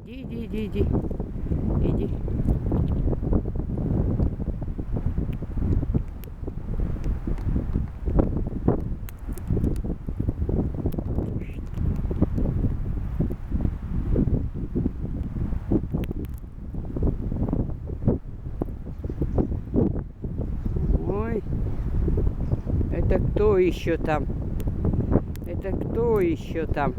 Иди, иди, иди, иди. Иди. Ой, это кто еще там? Это кто еще там?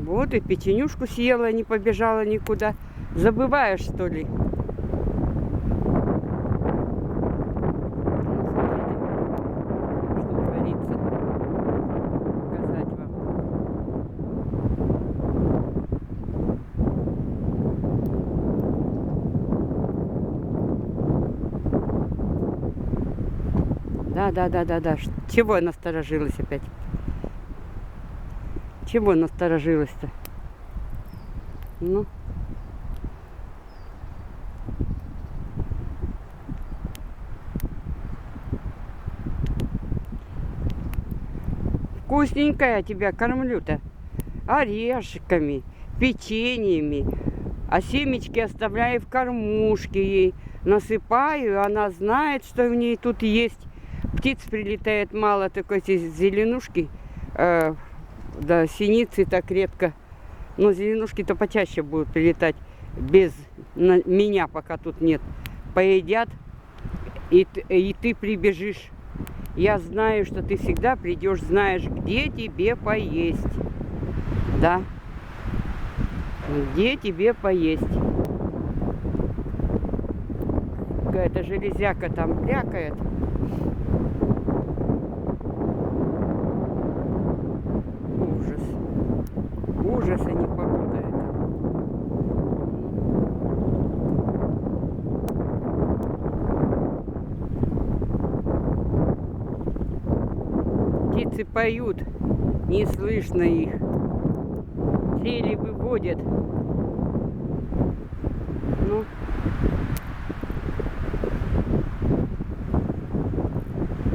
Вот и печенюшку съела, не побежала никуда. Забываешь, что ли? Что творится? Показать вам. Да. Чего насторожилась опять? Чего насторожилась-то? Ну. Вкусненькая я тебя кормлю-то. Орешками, печеньями. А семечки оставляю в кормушке ей. Насыпаю, и она знает, что в ней тут есть. Птиц прилетает мало, такой зеленушки. Да, синицы так редко. Но зеленушки-то почаще будут прилетать без меня, пока тут нет. Поедят, и ты прибежишь. Я знаю, что ты всегда придешь, знаешь, где тебе поесть. Да. Где тебе поесть. Какая-то железяка там брякает. Ужас, а не погода это. Птицы поют, не слышно их. Трели выводят. Ну.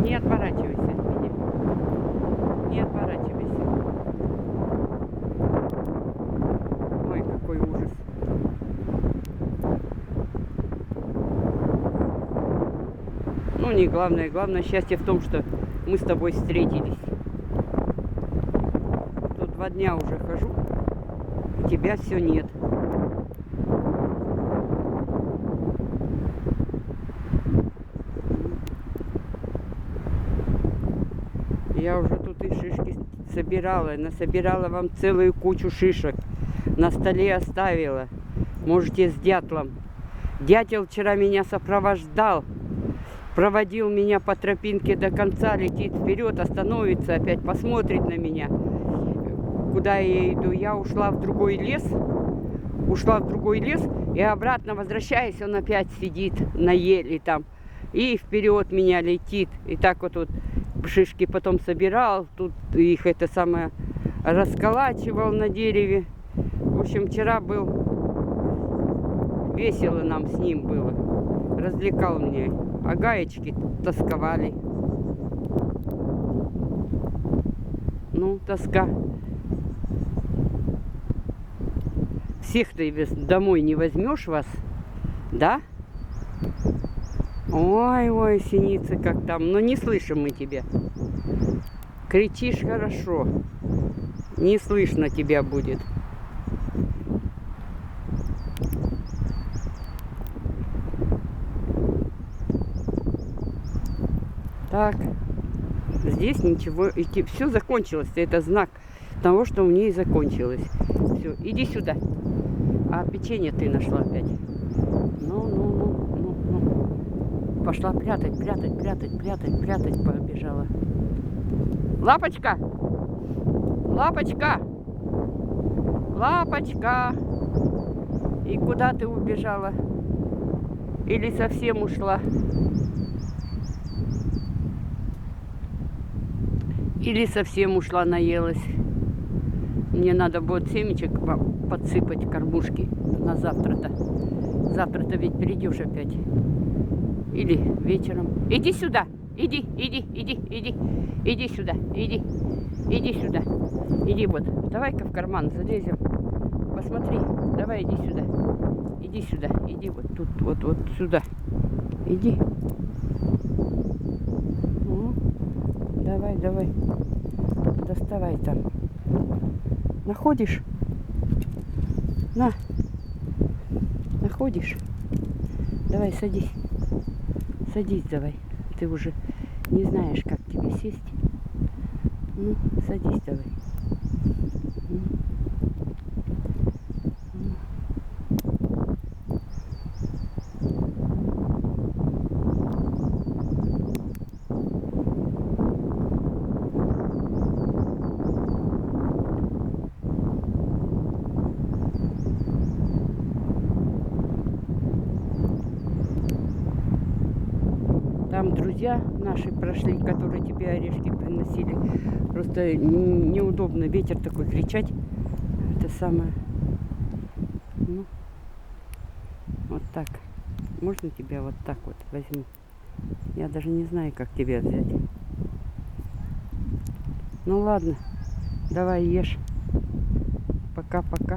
Не отворачивайся от меня. Не отворачивайся. Ой, какой ужас. Ну, не главное. Главное счастье в том, что мы с тобой встретились. Тут 2 дня уже хожу, и тебя все нет. Я уже тут и шишки собирала, насобирала вам целую кучу шишек. На столе оставила. Можете с дятлом. Дятел вчера меня сопровождал. Проводил меня по тропинке до конца, летит вперед, остановится, опять посмотрит на меня. Куда я иду? Я ушла в другой лес. И обратно возвращаясь, он опять сидит на еле там. И вперед меня летит. И так вот шишки потом собирал. Тут их это самое расколачивал на дереве. В общем, вчера был весело нам с ним было. Развлекал меня. А гаечки тосковали. Ну, тоска. Всех ты домой не возьмешь вас, да? Ой, синицы, как там. Но не слышим мы тебя. Кричишь хорошо. Не слышно тебя будет. Так, здесь ничего, все закончилось. Это знак того, что у нее закончилось. Все, иди сюда. А печенье ты нашла опять. Ну. Пошла прятать, побежала. Лапочка! Лапочка! И куда ты убежала? Или совсем ушла? Или совсем ушла, наелась. Мне надо будет семечек подсыпать кормушки на завтра-то. Завтра-то ведь придешь опять. Или вечером. Иди сюда. Иди сюда. Иди. Иди сюда. Иди вот. Давай-ка в карман залезем. Посмотри. Давай, иди сюда. Иди сюда. Иди вот тут, вот сюда. Иди. Ну, давай, давай. Доставай там. Находишь? На. Находишь? Давай, садись. Садись давай. Ты уже не знаешь, как тебе сесть. Ну, садись давай. Там друзья наши прошли, которые тебе орешки приносили. Просто неудобно, ветер такой, кричать. Это самое. Ну, вот так. Можно тебя вот так вот возьму? Я даже не знаю, как тебя взять. Ну ладно, давай ешь. Пока-пока.